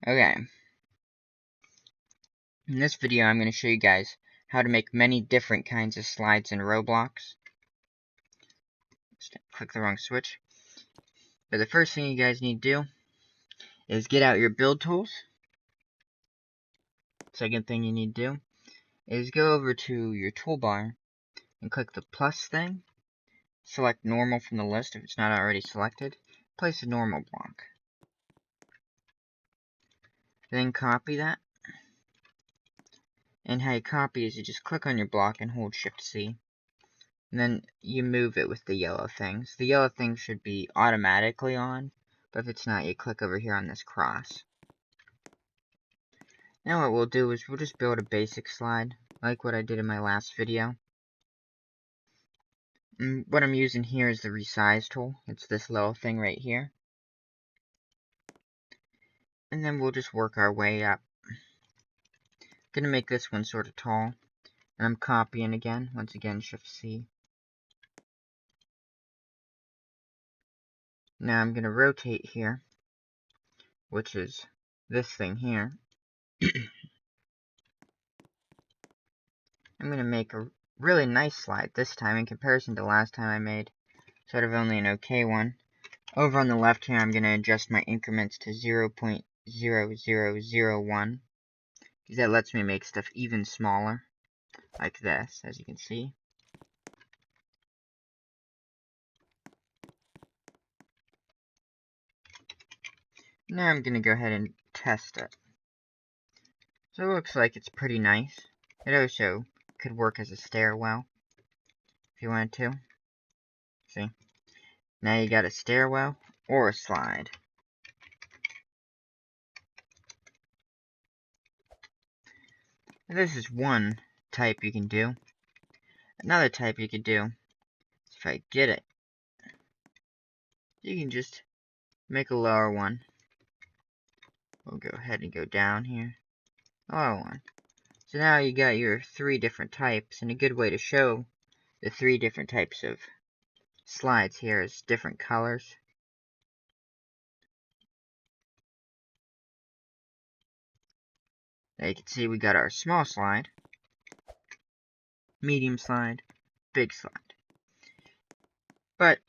Okay, in this video I'm going to show you guys how to make many different kinds of slides in Roblox. Just click the wrong switch. But the first thing you guys need to do is get out your build tools. Second thing you need to do is go over to your toolbar and click the plus thing. Select normal from the list if it's not already selected. Place a normal block. Then copy that. And how you copy is you just click on your block and hold Shift C. And then you move it with the yellow things. The yellow thing should be automatically on, but if it's not, you click over here on this cross. Now what we'll do is we'll just build a basic slide, like what I did in my last video. And what I'm using here is the resize tool. It's this little thing right here. And then we'll just work our way up. Gonna make this one sort of tall. And I'm copying again, once again, Shift C. Now I'm gonna rotate here, which is this thing here. I'm gonna make a really nice slide this time in comparison to last time I made sort of only an okay one. Over on the left here, I'm gonna adjust my increments to 0.0001 because that lets me make stuff even smaller, like this, as you can see. Now I'm gonna go ahead and test it. So it looks like it's pretty nice. It also could work as a stairwell if you wanted to. See? Now you got a stairwell or a slide. This is one type you can do. Another type you could do is if I get it, you can just make a lower one. We'll go ahead and go down here. Lower one. So now you got your 3 different types, and a good way to show the 3 different types of slides here is different colors. Now you can see we got our small slide, medium slide, big slide. But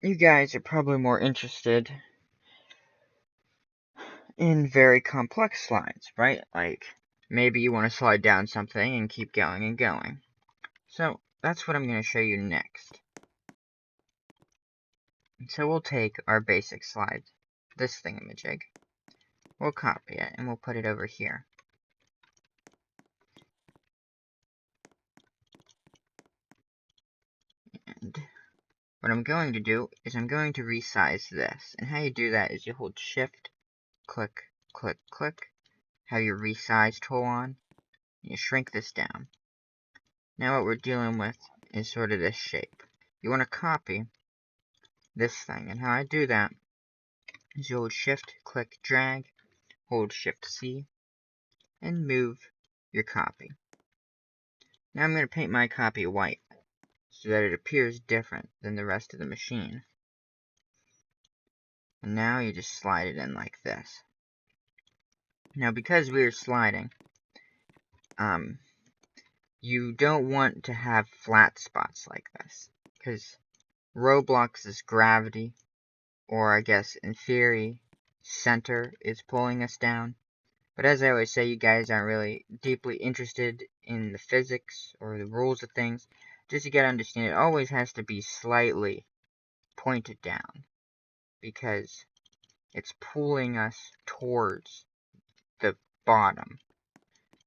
you guys are probably more interested in very complex slides, right? Like, maybe you want to slide down something and keep going and going. So, that's what I'm going to show you next. So we'll take our basic slide, this thingamajig. We'll copy it, and we'll put it over here. And what I'm going to do is I'm going to resize this. And how you do that is you hold Shift, click, click, click, have your resize tool on, and you shrink this down. Now what we're dealing with is sort of this shape. You want to copy this thing, and how I do that is you hold Shift, click, drag, hold Shift C, and move your copy. Now I'm going to paint my copy white, so that it appears different than the rest of the machine. And now you just slide it in like this. Now because we are sliding, you don't want to have flat spots like this, because Roblox's gravity, or I guess in theory, center is pulling us down. But as I always say, you guys aren't really deeply interested in the physics or the rules of things. Just you gotta understand, it always has to be slightly pointed down, because it's pulling us towards the bottom,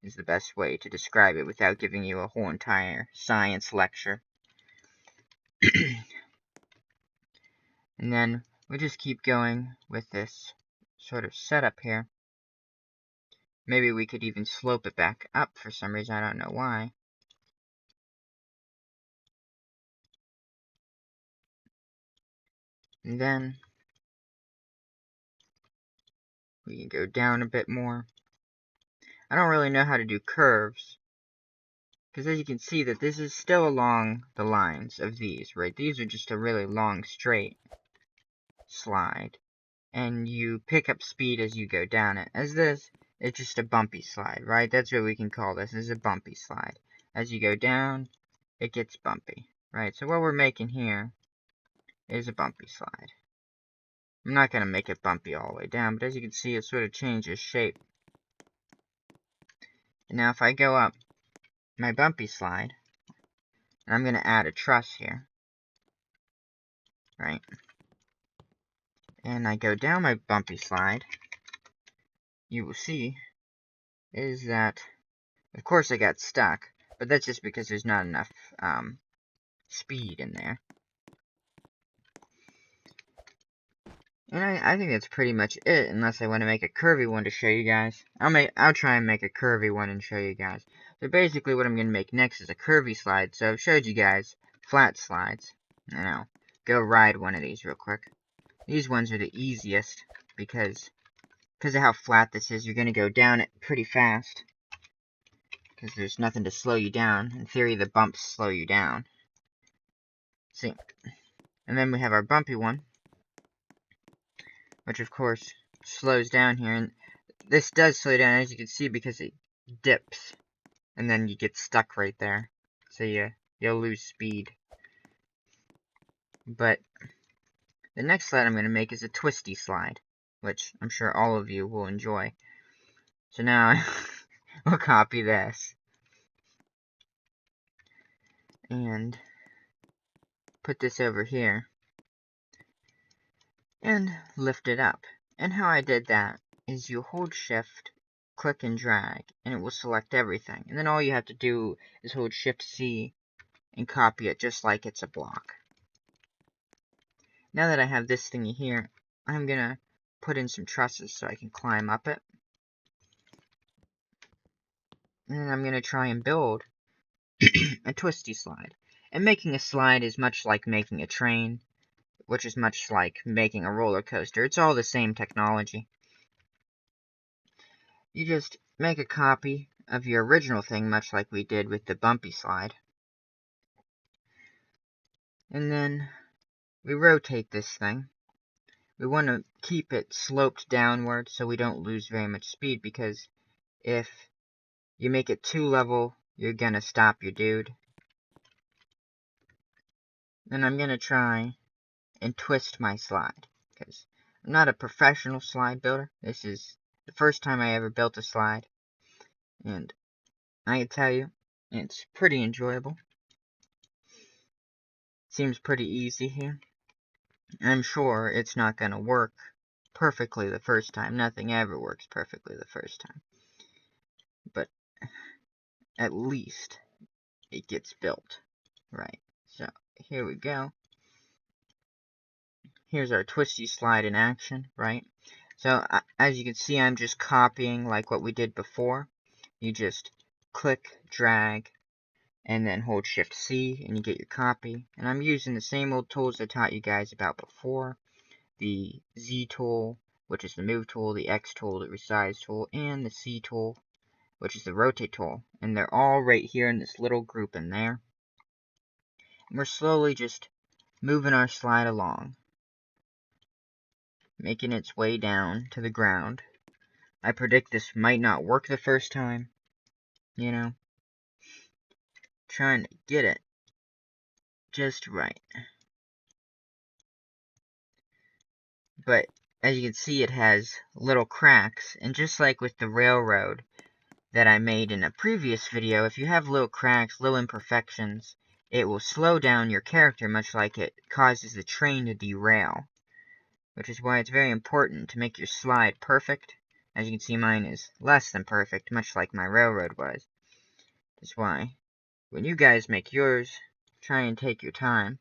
is the best way to describe it without giving you a whole entire science lecture. And then we just keep going with this sort of setup here. Maybe we could even slope it back up for some reason, I don't know why. And then we can go down a bit more. I don't really know how to do curves, because as you can see that this is still along the lines of these, right? These are just a really long straight slide. and you pick up speed as you go down it. As this, it's just a bumpy slide, right? That's what we can call this, is a bumpy slide. As you go down, it gets bumpy, right? So what we're making here is a bumpy slide. I'm not going to make it bumpy all the way down, but as you can see, it sort of changes shape. And now if I go up my bumpy slide, and I'm going to add a truss here, right? And I go down my bumpy slide, you will see is that, of course I got stuck, but that's just because there's not enough speed in there. And I think that's pretty much it, unless I want to make a curvy one to show you guys. I'll try and make a curvy one and show you guys. So basically what I'm going to make next is a curvy slide. So I've showed you guys flat slides. I know. Go ride one of these real quick. These ones are the easiest because of how flat this is. You're going to go down it pretty fast because there's nothing to slow you down. In theory, the bumps slow you down. See? And then we have our bumpy one, which of course slows down here, and this does slow down, as you can see, because it dips, and then you get stuck right there, so you'll lose speed. But the next slide I'm going to make is a twisty slide, which I'm sure all of you will enjoy. So now we'll copy this and put this over here and lift it up. And how I did that is you hold shift, click and drag, and it will select everything. And then all you have to do is hold shift C and copy it just like it's a block. Now that I have this thingy here, I'm gonna put in some trusses so I can climb up it. And then I'm gonna try and build a twisty slide. And making a slide is much like making a train, which is much like making a roller coaster. It's all the same technology. You just make a copy of your original thing, much like we did with the bumpy slide. And then we rotate this thing. We want to keep it sloped downward so we don't lose very much speed, because if you make it too level, you're gonna stop your dude. Then I'm gonna try and twist my slide, because I'm not a professional slide builder. This is the first time I ever built a slide, and I can tell you, it's pretty enjoyable. Seems pretty easy here. I'm sure it's not gonna work perfectly the first time. Nothing ever works perfectly the first time. But at least it gets built. Right. So, here we go. Here's our twisty slide in action, right? So, as you can see, I'm just copying like what we did before. You just click, drag, and then hold Shift C, and you get your copy. And I'm using the same old tools I taught you guys about before. The Z tool, which is the move tool, the X tool, the resize tool, and the C tool, which is the rotate tool. And they're all right here in this little group in there. And we're slowly just moving our slide along, making its way down to the ground. I predict this might not work the first time, you know, trying to get it just right. But as you can see, it has little cracks, and just like with the railroad that I made in a previous video, if you have little cracks, little imperfections, it will slow down your character, much like it causes the train to derail. Which is why it's very important to make your slide perfect. As you can see, mine is less than perfect, much like my railroad was. That's why, when you guys make yours, try and take your time.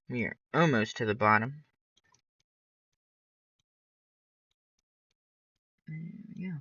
We are almost to the bottom. Yeah.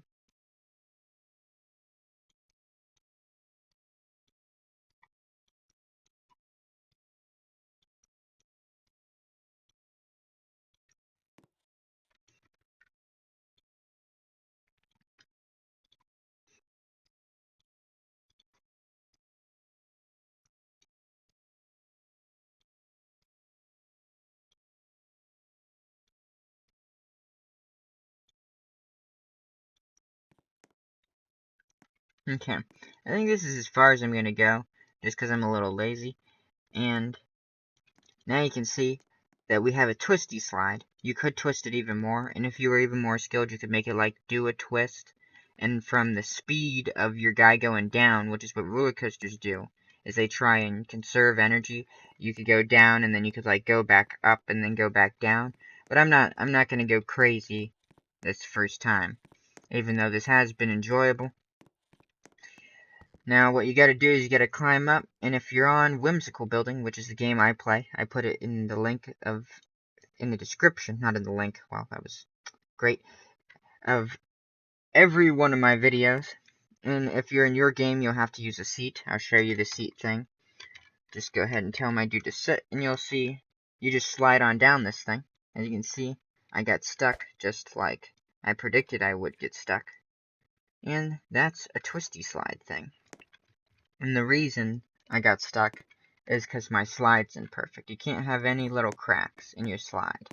Okay, I think this is as far as I'm gonna go, just because I'm a little lazy. And now you can see that we have a twisty slide. You could twist it even more, and if you were even more skilled, you could make it like do a twist. And from the speed of your guy going down, which is what roller coasters do, is they try and conserve energy. You could go down, and then you could like go back up, and then go back down. But I'm not gonna go crazy this first time, even though this has been enjoyable. Now, what you gotta do is you gotta climb up, and if you're on Whimsical Building, which is the game I play, I put it in the link in the description, not in the link, well, that was great, of every one of my videos. And if you're in your game, you'll have to use a seat. I'll show you the seat thing. Just go ahead and tell my dude to sit, and you'll see, you just slide on down this thing. As you can see, I got stuck just like I predicted I would get stuck. And that's a twisty slide thing. And the reason I got stuck is because my slide's imperfect. You can't have any little cracks in your slide.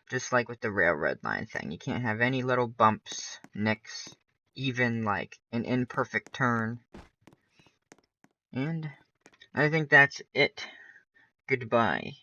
Just like with the railroad line thing. You can't have any little bumps, nicks, even like an imperfect turn. And I think that's it. Goodbye.